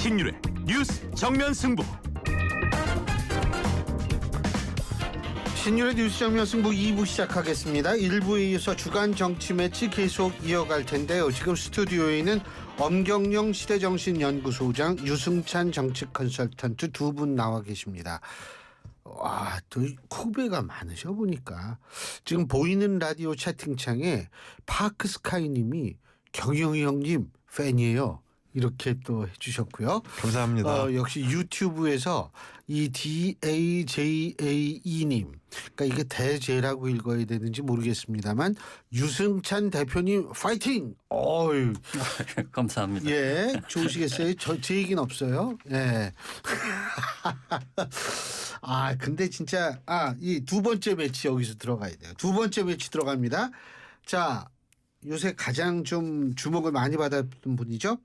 신율의 뉴스 정면 승부. 신율의 뉴스 정면 승부 2부 시작하겠습니다. 1부에 이어서 주간 정치 매치 계속 이어갈 텐데요. 지금 스튜디오에는 엄경영 시대정신연구소장, 유승찬 정치 컨설턴트 두 분 나와 계십니다. 와, 또 후배가 많으셔 보니까. 지금 보이는 라디오 채팅창에 파크스카이님이 경영이 형님 팬이에요. 이렇게 또 해주셨고요. 감사합니다. 역시 유튜브에서 이 DAJAE님, 그러니까 이게 대제라고 읽어야 되는지 모르겠습니다만 유승찬 대표님 파이팅! 어유 감사합니다. 예, 좋으시겠어요? 제 얘기는 없어요. 예. 아, 근데 진짜 이 두 번째 매치 여기서 들어가야 돼요. 두 번째 매치 들어갑니다. 자, 요새 가장 좀 주목을 많이 받았던 분이죠.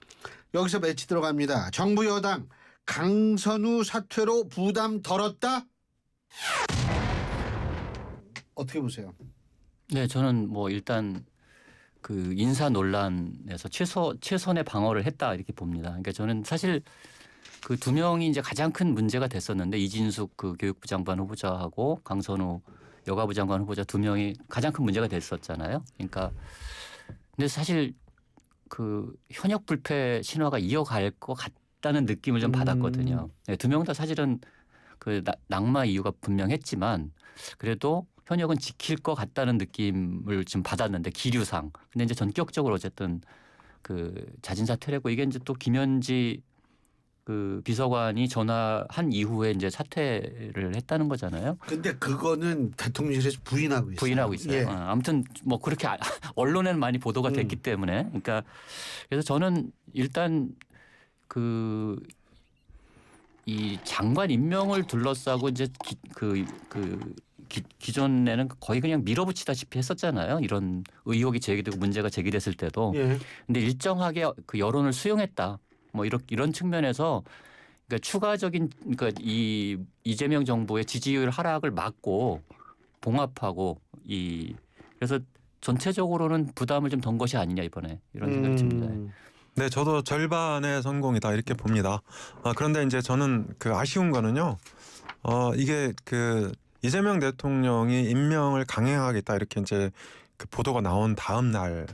여기서 매치 들어갑니다. 정부 여당 강선우 사퇴로 부담 덜었다. 어떻게 보세요? 네, 저는 뭐 일단 그 인사 논란에서 최선의 방어를 했다 이렇게 봅니다. 그러니까 저는 사실 그 두 명이 이제 가장 큰 문제가 됐었는데 이진숙 그 교육부 장관 후보자하고 강선우 여가부 장관 후보자 두 명이 가장 큰 문제가 됐었잖아요. 그러니까 근데 사실 그 현역 불패 신화가 이어갈 것 같다는 느낌을 좀 받았거든요. 네, 두 명 다 사실은 그 낙마 이유가 분명했지만 그래도 현역은 지킬 것 같다는 느낌을 좀 받았는데 기류상. 근데 이제 전격적으로 어쨌든 그 자진 사퇴를 했고 이게 이제 또 김현지 그 비서관이 전화한 이후에 이제 사퇴를 했다는 거잖아요. 근데 그거는 대통령실에서 부인하고 있어요. 부인하고 있어요. 예. 아무튼 뭐 그렇게 언론에는 많이 보도가 됐기 때문에. 그러니까 그래서 저는 일단 그 이 장관 임명을 둘러싸고 이제 기존에는 거의 그냥 밀어붙이다시피 했었잖아요. 이런 의혹이 제기되고 문제가 제기됐을 때도. 예. 근데 일정하게 그 여론을 수용했다. 뭐 이런 측면에서 그러니까 추가적인 그러니까 이 이재명 정부의 지지율 하락을 막고 봉합하고 그래서 전체적으로는 부담을 좀 던 것이 아니냐 이번에 이런 생각이 듭니다. 네, 저도 절반의 성공이다 이렇게 봅니다. 그런데 이제 저는 그 아쉬운 거는요. 이게 그 이재명 대통령이 임명을 강행하겠다 이렇게 이제 그 보도가 나온 다음 날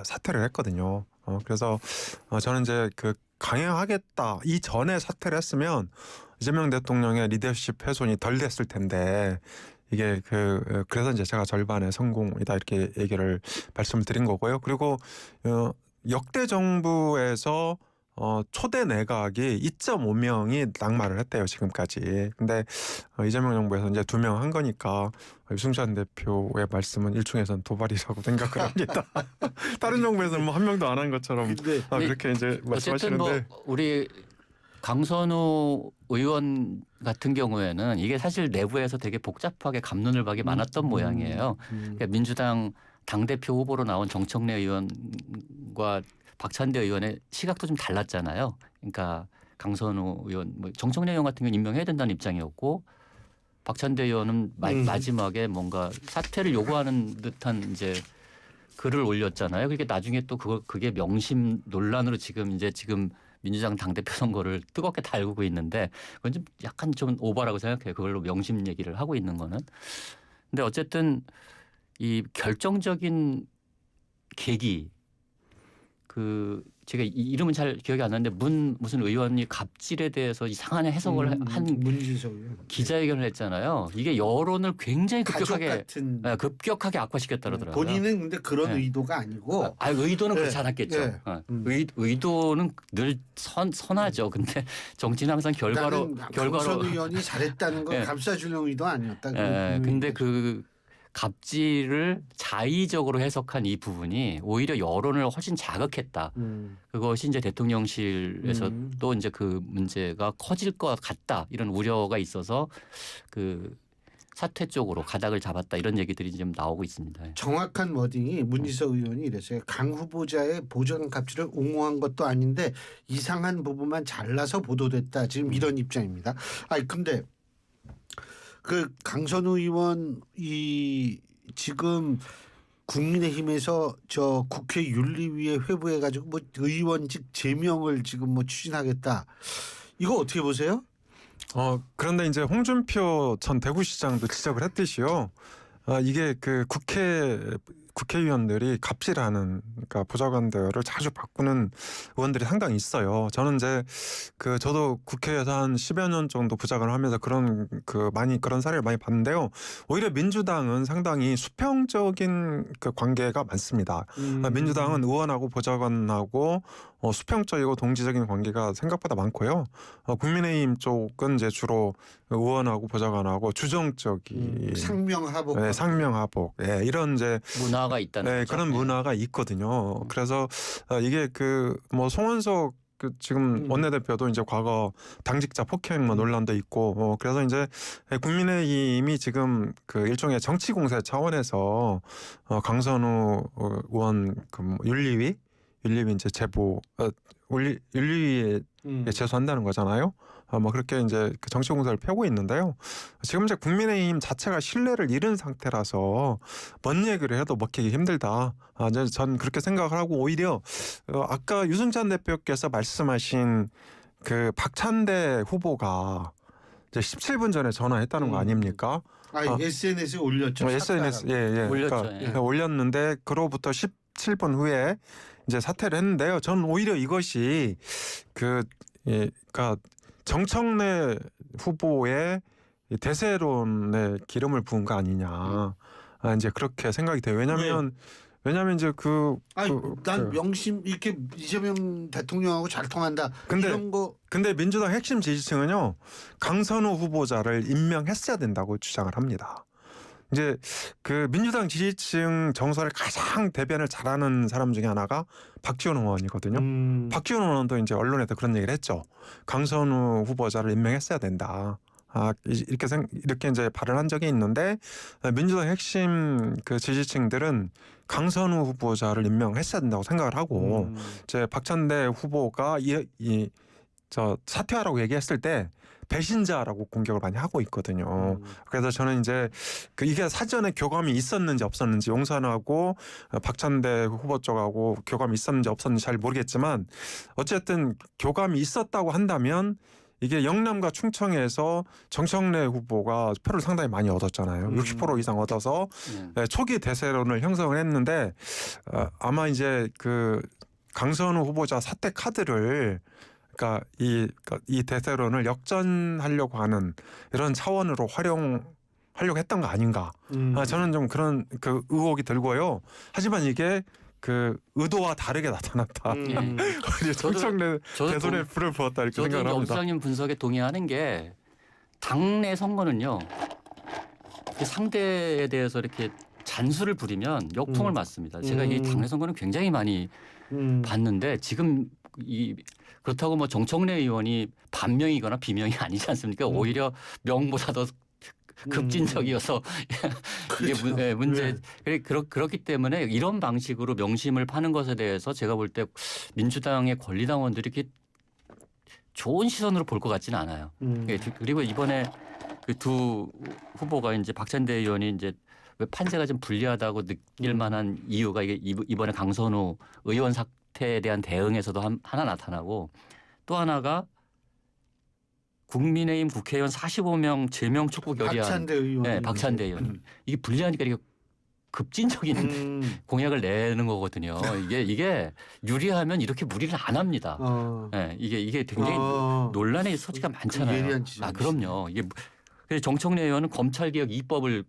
사퇴를 했거든요. 그래서 저는 이제 그 강행하겠다 이전에 사퇴를 했으면 이재명 대통령의 리더십 훼손이 덜 됐을 텐데 이게 그래서 이제 제가 절반의 성공이다 이렇게 얘기를 말씀을 드린 거고요. 그리고 역대 정부에서 초대 내각이 2.5명이 낙마를 했대요 지금까지. 근데 이재명 정부에서 이제 2명 한 거니까 유승찬 대표의 말씀은 일종에선 도발이라고 생각을 합니다. 다른 정부에서는 뭐 한 명도 안 한 것처럼 그렇게 이제 말씀하시는데. 어쨌든 뭐 우리 강선우 의원 같은 경우에는 이게 사실 내부에서 되게 복잡하게 갑론을 박이 많았던 모양이에요. 그러니까 민주당 당대표 후보로 나온 정청래 의원과 박찬대 의원의 시각도 좀 달랐잖아요. 그러니까 강선우 의원, 뭐 정청래 의원 같은 경우는 임명해야 된다는 입장이었고 박찬대 의원은 마지막에 뭔가 사퇴를 요구하는 듯한 이제 글을 올렸잖아요. 그게 나중에 또 그게 명심 논란으로 지금 민주당 당대표 선거를 뜨겁게 달구고 있는데 그건 좀 약간 좀 오버라고 생각해요. 그걸로 명심 얘기를 하고 있는 거는. 근데 어쨌든 이 결정적인 계기 제가 이름은 잘 기억이 안 나는데 무슨 의원이 갑질에 대해서 이상한 해석을 한 문진석 기자회견을 했잖아요. 이게 여론을 굉장히 급격하게 악화시켰다 그러더라고요. 본인은 근데 그런 의도가 아니고. 의도는 그렇지 않았겠죠. 의도는 늘 선하죠. 근데 정치는 항상 결과로 강선 의원이 잘했다는 건 감싸주려는 의도 아니었다. 근데 그 갑질을 자의적으로 해석한 이 부분이 오히려 여론을 훨씬 자극했다. 그것이 이제 대통령실에서 또 이제 그 문제가 커질 것 같다. 이런 우려가 있어서 그 사퇴 쪽으로 가닥을 잡았다. 이런 얘기들이 좀 나오고 있습니다. 정확한 워딩이 문지석 의원이 이랬어요. 강 후보자의 보좌관 갑질을 옹호한 것도 아닌데 이상한 부분만 잘라서 보도됐다. 지금 이런 입장입니다. 근데 그 강선우 의원 지금 국민의힘에서 저 국회 윤리위에 회부해가지고 뭐 의원직 제명을 지금 뭐 추진하겠다. 이거 어떻게 보세요? 그런데 이제 홍준표 전 대구시장도 지적을 했듯이요. 이게 그 국회의원들이 갑질하는, 그러니까 보좌관들을 자주 바꾸는 의원들이 상당히 있어요. 저는 이제 저도 국회에서 한 10여 년 정도 부장을 하면서 많이 그런 사례를 많이 봤는데요. 오히려 민주당은 상당히 수평적인 그 관계가 많습니다. 민주당은 의원하고 보좌관하고 수평적이고 동지적인 관계가 생각보다 많고요. 국민의힘 쪽은 이제 주로 의원하고 보좌관하고 주정적인 상명하복. 네, 상명하복. 예, 이런 이제 문화가 있다는 거죠. 그런 문화가 있거든요. 그래서 이게 뭐 송원석 지금 원내대표도 이제 과거 당직자 폭행 논란도 있고, 그래서 이제 국민의힘이 지금 일종의 정치 공세 차원에서 강선우 의원 뭐 윤리위 이제 제보 윤리위에 제소한다는 거잖아요. 뭐 그렇게 이제 정치 공세를 펴고 있는데요. 지금 이제 국민의힘 자체가 신뢰를 잃은 상태라서 뭔 얘기를 해도 먹히기 힘들다. 전 그렇게 생각을 하고, 오히려 아까 유승찬 대표께서 말씀하신 박찬대 후보가 이제 17분 전에 전화했다는 거 아닙니까? SNS에 올렸죠. SNS 올렸죠. 그러니까 올렸는데 그로부터 17분 후에 이제 사퇴를 했는데요. 저는 오히려 이것이 그러니까 정청래 후보의 대세론에 기름을 부은 거 아니냐. 이제 그렇게 생각이 돼요. 왜냐하면 이제 난 명심 이렇게 이재명 대통령하고 잘 통한다. 이런 거. 근데 민주당 핵심 지지층은요, 강선우 후보자를 임명했어야 된다고 주장을 합니다. 이제 민주당 지지층 정서를 가장 대변을 잘하는 사람 중에 하나가 박지원 의원이거든요. 박지원 의원도 이제 언론에서 그런 얘기를 했죠. 강선우 후보자를 임명했어야 된다. 이렇게 이제 발언한 적이 있는데, 민주당 핵심 지지층들은 강선우 후보자를 임명했어야 된다고 생각을 하고, 이제 박찬대 후보가 사퇴하라고 얘기했을 때 배신자라고 공격을 많이 하고 있거든요. 그래서 저는 이제 이게 사전에 교감이 있었는지 없었는지, 용산하고 박찬대 후보 쪽하고 교감이 있었는지 없었는지 잘 모르겠지만, 어쨌든 교감이 있었다고 한다면 이게 영남과 충청에서 정청래 후보가 표를 상당히 많이 얻었잖아요. 60% 이상 얻어서 초기 대세론을 형성을 했는데, 아마 이제 강선우 후보자 사퇴 카드를, 그러니까 이 대세론을 역전하려고 하는 이런 차원으로 활용하려고 했던 거 아닌가. 저는 좀 그런 의혹이 들고요. 하지만 이게 의도와 다르게 나타났다. 정청래 대선에 불을 부었다, 이렇게 생각을 합니다. 저도 엄수장님 분석에 동의하는 게, 당내 선거는요, 상대에 대해서 이렇게 잔수를 부리면 역풍을 맞습니다. 제가 이 당내 선거는 굉장히 많이 봤는데, 지금 그렇다고 뭐 정청래 의원이 반명이거나 비명이 아니지 않습니까? 오히려 명보다 더 급진적이어서 이게 그렇죠. 문제. 그렇기 때문에 이런 방식으로 명심을 파는 것에 대해서 제가 볼 때 민주당의 권리당원들이 이렇게 좋은 시선으로 볼 것 같지는 않아요. 그리고 이번에 두 후보가 이제 박찬대 의원이 이제 왜 판세가 좀 불리하다고 느낄 만한 이유가, 이게 이번에 강선우 의원 사태에 대한 대응에서도 하나 나타나고, 또 하나가 국민의힘 국회의원 45명 제명 촉구 결의안. 박찬대 의원. 네, 박찬대 의원. 이게 불리하니까 이게 급진적인 공약을 내는 거거든요. 이게 유리하면 이렇게 무리를 안 합니다. 네, 이게 굉장히 논란의 소지가 많잖아요. 그럼요. 그래서 정청래 의원은 검찰개혁 2법을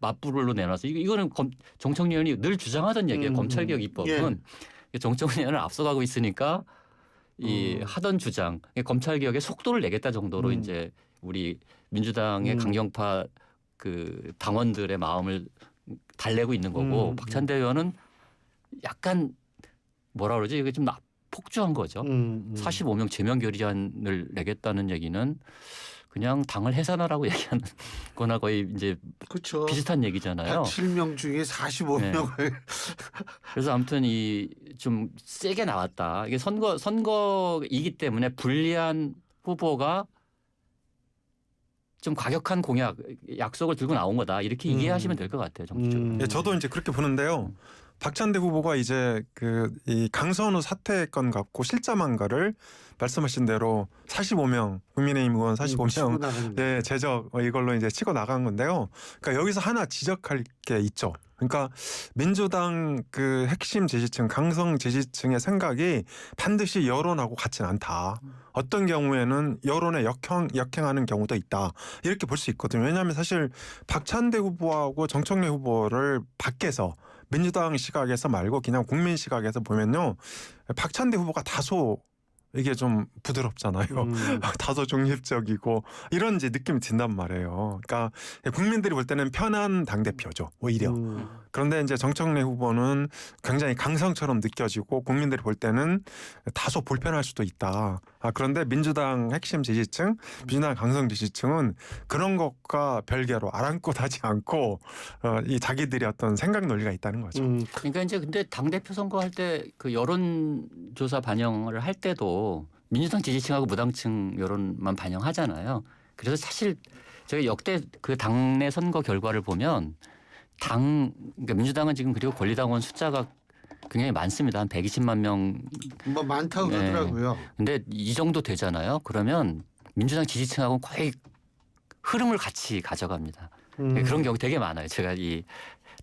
맞불로 내놔서, 이거는 정청래 의원이 늘 주장하던 얘기예요. 검찰개혁 2법은 정청래 의원을 앞서가고 있으니까 하던 주장, 검찰개혁의 속도를 내겠다 정도로 이제 우리 민주당의 강경파 당원들의 마음을 달래고 있는 거고, 박찬대 의원은 약간 뭐라 그러지? 이게 좀 폭주한 거죠. 45명 제명 결의안을 내겠다는 얘기는 그냥 당을 해산하라고 얘기하는 거나 거의 이제 그렇죠. 비슷한 얘기잖아요. 7명 중에 45명을. 네. 그래서 아무튼 좀 세게 나왔다. 이게 선거이기 때문에 불리한 후보가 좀 과격한 공약, 약속을 들고 나온 거다 이렇게 이해하시면 될 것 같아요. 정치적으로. 예, 저도 이제 그렇게 보는데요. 박찬대 후보가 이제 이 강선우 사퇴 건 갖고 실점한 거를 말씀하신 대로 45명 국민의힘 의원 45명 제적 이걸로 이제 치고 나간 건데요. 그러니까 여기서 하나 지적할 게 있죠. 그러니까 민주당 그 핵심 지지층, 강성 지지층의 생각이 반드시 여론하고 같지는 않다. 어떤 경우에는 여론에 역행하는 경우도 있다. 이렇게 볼 수 있거든요. 왜냐하면 사실 박찬대 후보하고 정청래 후보를 밖에서 민주당 시각에서 말고 그냥 국민 시각에서 보면요. 박찬대 후보가 다소 이게 좀 부드럽잖아요. 다소 중립적이고 이런 이제 느낌이 든단 말이에요. 그러니까 국민들이 볼 때는 편한 당대표죠. 오히려. 그런데 이제 정청래 후보는 굉장히 강성처럼 느껴지고 국민들이 볼 때는 다소 불편할 수도 있다. 그런데 민주당 핵심 지지층, 민주당 강성 지지층은 그런 것과 별개로 아랑곳하지 않고 이 자기들이 어떤 생각 논리가 있다는 거죠. 그러니까 이제 근데 당 대표 선거할 때 그 여론조사 반영을 할 때도 민주당 지지층하고 무당층 여론만 반영하잖아요. 그래서 사실 저희 역대 그 당내 선거 결과를 보면 그러니까 민주당은 지금 그리고 권리당원 숫자가 굉장히 많습니다. 한 120만 명. 뭐 많다고 그러더라고요. 근데 이 정도 되잖아요. 그러면 민주당 지지층하고는 거의 흐름을 같이 가져갑니다. 그런 경우 되게 많아요. 제가 이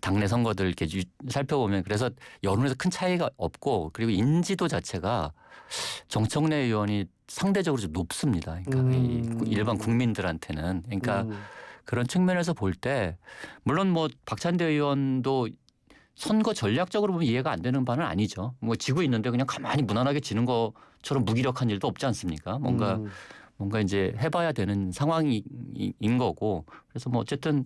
당내 선거들 이렇게 살펴보면 그래서 여론에서 큰 차이가 없고 그리고 인지도 자체가 정청래 의원이 상대적으로 좀 높습니다. 그러니까 일반 국민들한테는. 그러니까 그런 측면에서 볼 때 물론 뭐 박찬대 의원도 선거 전략적으로 보면 이해가 안 되는 바는 아니죠. 뭐 지고 있는데 그냥 가만히 무난하게 지는 것처럼 무기력한 일도 없지 않습니까? 뭔가 이제 해봐야 되는 상황인 거고. 그래서 뭐 어쨌든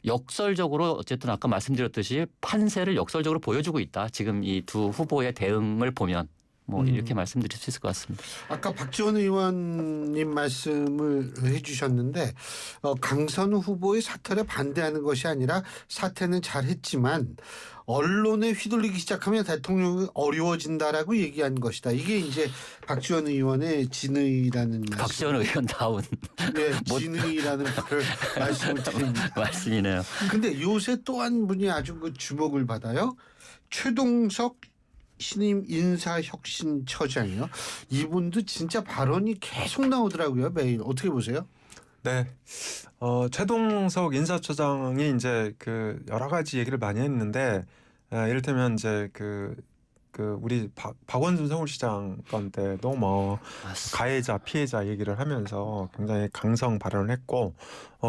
역설적으로 어쨌든 아까 말씀드렸듯이 판세를 역설적으로 보여주고 있다. 지금 이 두 후보의 대응을 보면 뭐 이렇게 말씀드릴 수 있을 것 같습니다. 아까 박지원 의원님 말씀을 해주셨는데 강선우 후보의 사퇴를 반대하는 것이 아니라 사퇴는 잘했지만 언론에 휘둘리기 시작하면 대통령이 어려워진다라고 얘기한 것이다. 이게 이제 박지원 의원의 진의라는 말씀. 박지원 의원다운 네, 진의라는 말씀을 드립니다. 말씀이네요. 근데 요새 또 한 분이 아주 그 주목을 받아요. 최동석 신임 인사혁신처장이요. 이분도 진짜 발언이 계속 나오더라고요. 매일. 어떻게 보세요? 네. 최동석 인사처장이 이제 그 여러 가지 얘기를 많이 했는데 이를테면 이제 그 우리 박원순 서울시장 건 때도 뭐 가해자 피해자 얘기를 하면서 굉장히 강성 발언을 했고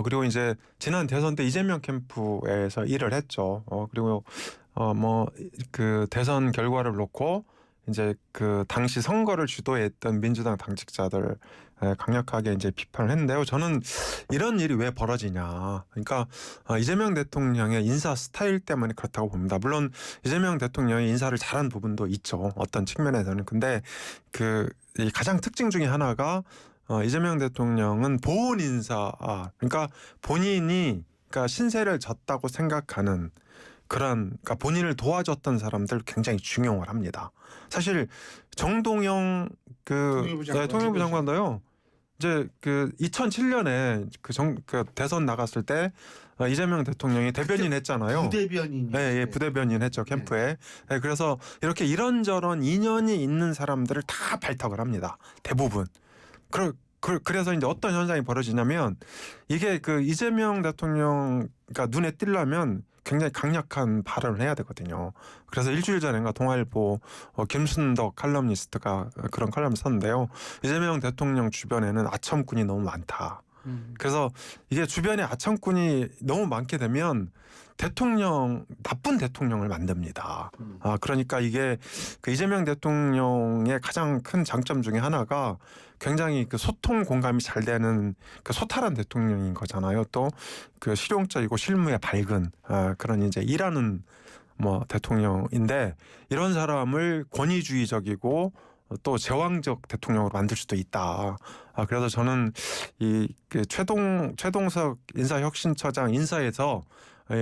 그리고 이제 지난 대선 때 이재명 캠프에서 일을 했죠. 그리고 뭐 그 대선 결과를 놓고 이제 그 당시 선거를 주도했던 민주당 당직자들 강력하게 이제 비판을 했는데요. 저는 이런 일이 왜 벌어지냐. 그러니까 이재명 대통령의 인사 스타일 때문에 그렇다고 봅니다. 물론 이재명 대통령이 인사를 잘한 부분도 있죠. 어떤 측면에서는. 근데 이 가장 특징 중에 하나가 이재명 대통령은 보온 인사, 그러니까 본인이 그러니까 신세를 졌다고 생각하는 그러니까 본인을 도와줬던 사람들 굉장히 중용을 합니다. 사실 정동영 통일부 장관도요. 이제 2007년에 그 대선 나갔을 때 이재명 대통령이 대변인 했잖아요. 부대변인. 네, 부대변인 했죠 캠프에. 네, 그래서 이렇게 이런저런 인연이 있는 사람들을 다 발탁을 합니다. 대부분. 그래서 이제 어떤 현상이 벌어지냐면 이게 그 이재명 대통령가 눈에 띄려면 굉장히 강력한 발언을 해야 되거든요. 그래서 일주일 전인가 동아일보 김순덕 칼럼니스트가 그런 칼럼을 썼는데요. 이재명 대통령 주변에는 아첨꾼이 너무 많다. 그래서 이게 주변에 아첨꾼이 너무 많게 되면 나쁜 대통령을 만듭니다. 그러니까 이게 그 이재명 대통령의 가장 큰 장점 중에 하나가 굉장히 그 소통 공감이 잘 되는 그 소탈한 대통령인 거잖아요. 또 그 실용적이고 실무에 밝은 그런 이제 일하는 뭐 대통령인데 이런 사람을 권위주의적이고 또 제왕적 대통령으로 만들 수도 있다. 그래서 저는 그 최동석 인사혁신처장 인사에서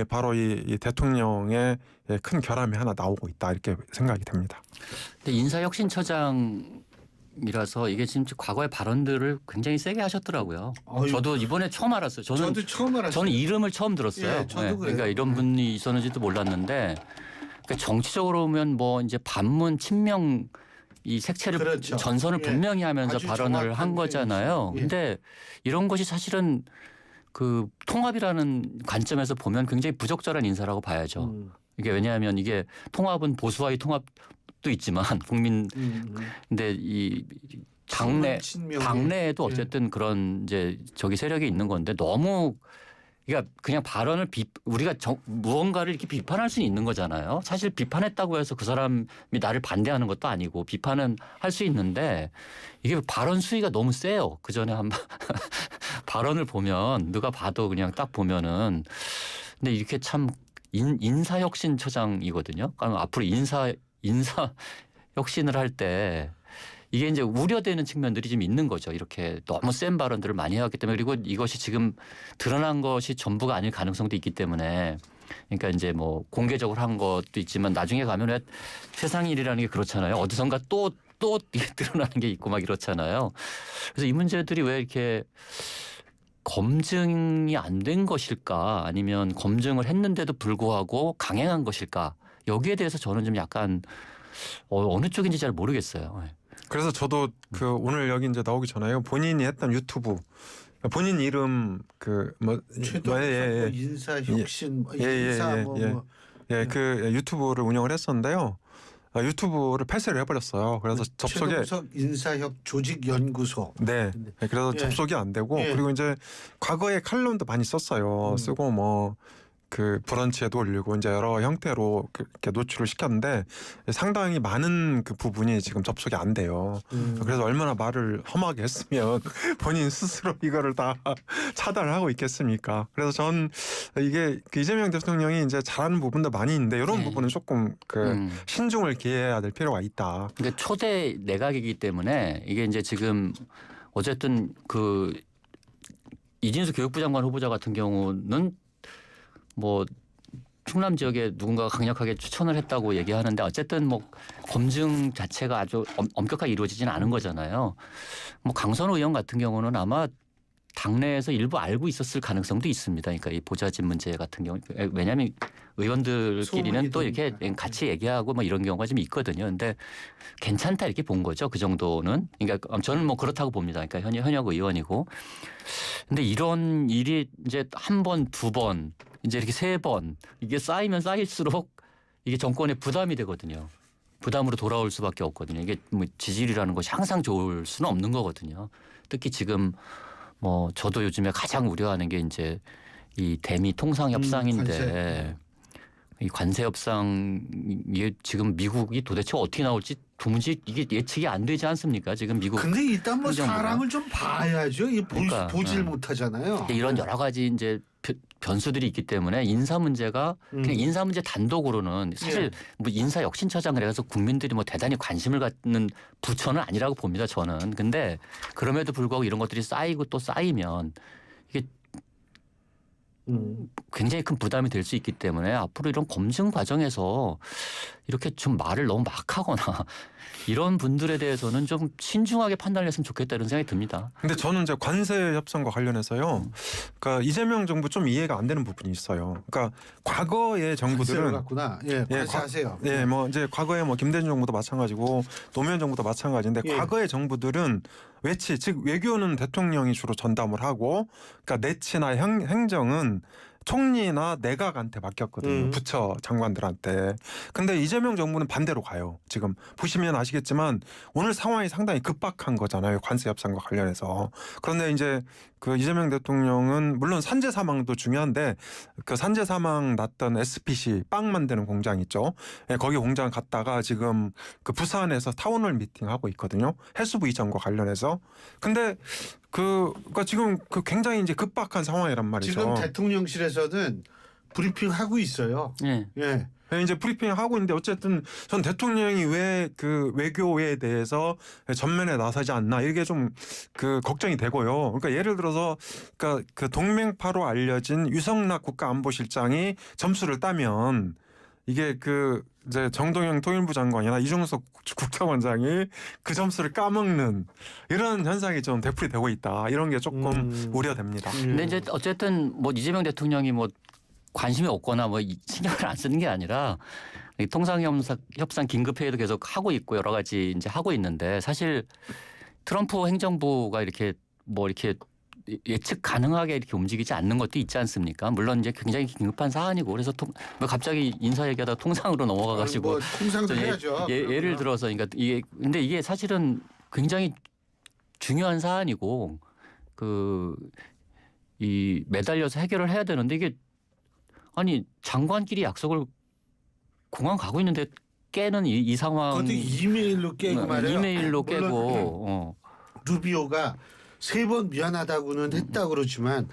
바로 이 대통령의 큰 결함이 하나 나오고 있다 이렇게 생각이 됩니다. 근데 인사혁신처장이 대통령이라서 이게 지금 과거의 발언들을 굉장히 세게 하셨더라고요. 어휴. 저도 이번에 처음 알았어요. 저도 처음 알았어요. 저는 이름을 처음 들었어요. 예, 저도 그래요. 그러니까 이런 분이 있었는지도 몰랐는데 그러니까 정치적으로 보면 뭐 이제 반문 친명 이 색채를 그렇죠. 전선을 예. 분명히 하면서 아주 발언을 정확한 한 거잖아요. 표현이죠. 예. 근데 이런 것이 사실은 그 통합이라는 관점에서 보면 굉장히 부적절한 인사라고 봐야죠. 이게 왜냐하면 이게 통합은 보수와의 통합도 있지만 국민 근데 이 당내에도 어쨌든 그런 이제 저기 세력이 있는 건데 너무 그러니까 그냥 발언을 우리가 무언가를 이렇게 비판할 수는 있는 거잖아요. 사실 비판했다고 해서 그 사람이 나를 반대하는 것도 아니고 비판은 할 수 있는데 이게 발언 수위가 너무 세요. 그 전에 한 발언을 보면 누가 봐도 그냥 딱 보면은 근데 이렇게 참 인사혁신처장이거든요. 그러니까 앞으로 인사 혁신을 할 때 이게 이제 우려되는 측면들이 좀 있는 거죠. 이렇게 너무 센 발언들을 많이 해왔기 때문에 그리고 이것이 지금 드러난 것이 전부가 아닐 가능성도 있기 때문에 그러니까 이제 뭐 공개적으로 한 것도 있지만 나중에 가면 왜 세상 일이라는 게 그렇잖아요. 어디선가 또 드러나는 게 있고 막 이렇잖아요. 그래서 이 문제들이 왜 이렇게 검증이 안 된 것일까 아니면 검증을 했는데도 불구하고 강행한 것일까 여기에 대해서 저는 좀 약간 어느 쪽인지 잘 모르겠어요. 그래서 저도 그 오늘 여기 이제 나오기 전에요. 본인이 했던 유튜브 본인 이름 인사혁신 그 유튜브를 운영을 했었는데요. 유튜브를 폐쇄를 해버렸어요. 그래서 접속에 인사협 조직연구소. 네. 그래서 접속이 안 되고 그리고 이제 과거에 칼럼도 많이 썼어요. 쓰고 뭐 그 브런치에도 올리고 이제 여러 형태로 이렇게 노출을 시켰는데 상당히 많은 그 부분이 지금 접속이 안 돼요. 그래서 얼마나 말을 험하게 했으면 본인 스스로 이거를 다 차단을 하고 있겠습니까? 그래서 전 이게 그 이재명 대통령이 이제 잘하는 부분도 많이 있는데 이런 부분은 조금 그 신중을 기해야 될 필요가 있다. 그러니까 초대 내각이기 때문에 이게 이제 지금 어쨌든 그 이진수 교육부 장관 후보자 같은 경우는 뭐 충남 지역에 누군가가 강력하게 추천을 했다고 얘기하는데 어쨌든 뭐 검증 자체가 아주 엄격하게 이루어지지는 않은 거잖아요. 뭐 강선우 의원 같은 경우는 아마 당내에서 일부 알고 있었을 가능성도 있습니다. 그러니까 이 보좌진 문제 같은 경우 왜냐하면 의원들끼리는 또 이렇게 같이 얘기하고 뭐 이런 경우가 좀 있거든요. 근데 괜찮다 이렇게 본 거죠. 그 정도는. 그러니까 저는 뭐 그렇다고 봅니다. 그러니까 현역 의원이고. 근데 이런 일이 이제 한 번, 두 번, 이제 이렇게 세 번 이게 쌓이면 쌓일수록 이게 정권에 부담이 되거든요. 부담으로 돌아올 수밖에 없거든요. 이게 뭐 지지율이라는 것이 항상 좋을 수는 없는 거거든요. 특히 지금 뭐 저도 요즘에 가장 우려하는 게 이제 이 대미 통상 협상인데 이 관세 협상이 지금 미국이 도대체 어떻게 나올지 도무지 이게 예측이 안 되지 않습니까? 지금 미국. 근데 일단 뭐 행정부가. 사람을 좀 봐야죠. 이 그러니까, 보질 못하잖아요. 이런 여러 가지 이제 변수들이 있기 때문에 인사 문제가 그냥 인사 문제 단독으로는 사실 뭐 인사 혁신처장을 해서 국민들이 뭐 대단히 관심을 갖는 부처는 아니라고 봅니다. 저는. 근데 그럼에도 불구하고 이런 것들이 쌓이고 또 쌓이면 이게 굉장히 큰 부담이 될 수 있기 때문에 앞으로 이런 검증 과정에서 이렇게 좀 말을 너무 막 하거나 이런 분들에 대해서는 좀 신중하게 판단을 했으면 좋겠다 이런 생각이 듭니다. 근데 저는 이제 관세 협상과 관련해서요. 그러니까 이재명 정부 좀 이해가 안 되는 부분이 있어요. 그러니까 과거의 정부들은 같구나. 관세하세요. 뭐 이제 과거에 뭐 김대중 정부도 마찬가지고 노무현 정부도 마찬가지인데 과거의 정부들은 외치 즉 외교는 대통령이 주로 전담을 하고 그러니까 내치나 행정은 총리나 내각한테 맡겼거든요. 부처 장관들한테. 근데 이재명 정부는 반대로 가요. 지금 보시면 아시겠지만 오늘 상황이 상당히 급박한 거잖아요. 관세 협상과 관련해서. 그런데 이제 그 이재명 대통령은 물론 산재 사망도 중요한데 그 산재 사망 났던 SPC 빵 만드는 공장 있죠. 거기 공장 갔다가 지금 그 부산에서 타운홀 미팅하고 있거든요. 해수부 이전과 관련해서. 근데 그러니까 지금 그 굉장히 이제 급박한 상황이란 말이죠. 지금 대통령실에서는 브리핑 하고 있어요. 이제 브리핑 하고 있는데 어쨌든 전 대통령이 왜 그 외교에 대해서 전면에 나서지 않나 이게 좀 그 걱정이 되고요. 그러니까 예를 들어서 그러니까 그 동맹파로 알려진 유성락 국가안보실장이 점수를 따면 이게 그 이제 정동영 통일부 장관이나 이종석 국정원장이 그 점수를 까먹는 이런 현상이 좀 되풀이되고 있다. 이런 게 조금 우려됩니다. 근데 이제 어쨌든 뭐 이재명 대통령이 뭐 관심이 없거나 뭐 신경을 안 쓰는 게 아니라 이 통상협상 긴급회의도 계속 하고 있고 여러 가지 이제 하고 있는데 사실 트럼프 행정부가 이렇게 뭐 이렇게 예측 가능하게 이렇게 움직이지 않는 것도 있지 않습니까? 물론 이제 굉장히 긴급한 사안이고 그래서 뭐 갑자기 인사 얘기하다가 통상으로 넘어가가지고 뭐 통상도 해야죠. 예를 들어서 그러니까 이게 근데 이게 사실은 굉장히 중요한 사안이고 이 매달려서 해결을 해야 되는데 이게 아니 장관끼리 약속을 공항 가고 있는데 깨는 이 상황. 그것도 이메일로 깨고 말이에요. 이메일로 물론 깨고. 루비오가 3번 미안하다고는 했다 그러지만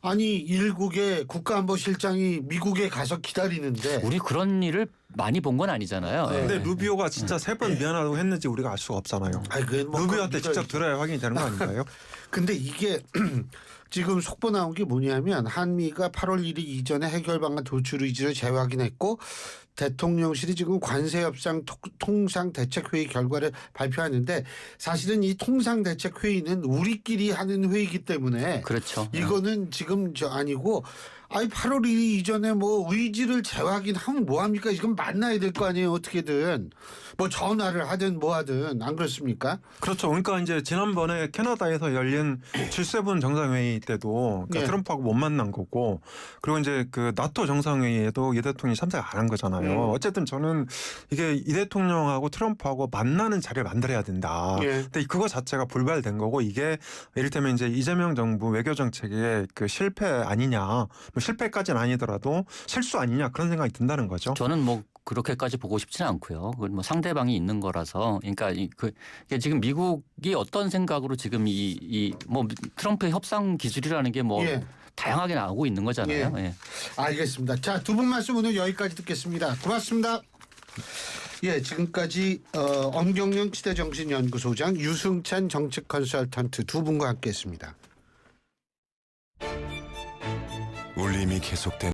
아니 일국의 국가안보실장이 미국에 가서 기다리는데 우리 그런 일을 많이 본 건 아니잖아요. 네. 근데 루비오가 진짜 3번 미안하다고 했는지 우리가 알 수가 없잖아요. 아니, 뭐 루비오한테 직접 들어야 확인이 되는 거 아닌가요? 근데 이게 지금 속보 나온 게 뭐냐면 한미가 8월 1일 이전에 해결 방안 도출 의지를 재확인했고 대통령실이 지금 관세협상 통상대책회의 결과를 발표하는데 사실은 이 통상대책회의는 우리끼리 하는 회의이기 때문에 그렇죠. 이거는 지금 아니고 아니 8월 1일 이전에 뭐 의지를 재확인하면 뭐합니까? 지금 만나야 될 거 아니에요. 어떻게든 뭐 전화를 하든 뭐 하든 안 그렇습니까? 그렇죠. 그러니까 이제 지난번에 캐나다에서 열린 G7 정상회의 때도 그러니까 예. 트럼프하고 못 만난 거고 그리고 이제 그 나토 정상회의에도 이 대통령이 참석 안 한 거잖아요. 어쨌든 저는 이게 이 대통령하고 트럼프하고 만나는 자리를 만들어야 된다. 예. 근데 그거 자체가 불발된 거고 이게 이를테면 이제 이재명 정부 외교 정책의 그 실패 아니냐, 뭐 실패까지는 아니더라도 실수 아니냐 그런 생각이 든다는 거죠. 저는 뭐 그렇게까지 보고 싶지는 않고요. 그건 뭐 상대방이 있는 거라서. 그러니까 이게 지금 미국이 어떤 생각으로 지금 뭐 트럼프의 협상 기술이라는 게 뭐 예. 다양하게 나오고 있는 거잖아요. 예. 알겠습니다. 자, 두 분 말씀 오늘 여기까지 듣겠습니다. 고맙습니다. 예, 지금까지 엄경영 시대정신연구소장 유승찬 정책 컨설턴트 두 분과 함께했습니다. 울림이 계속된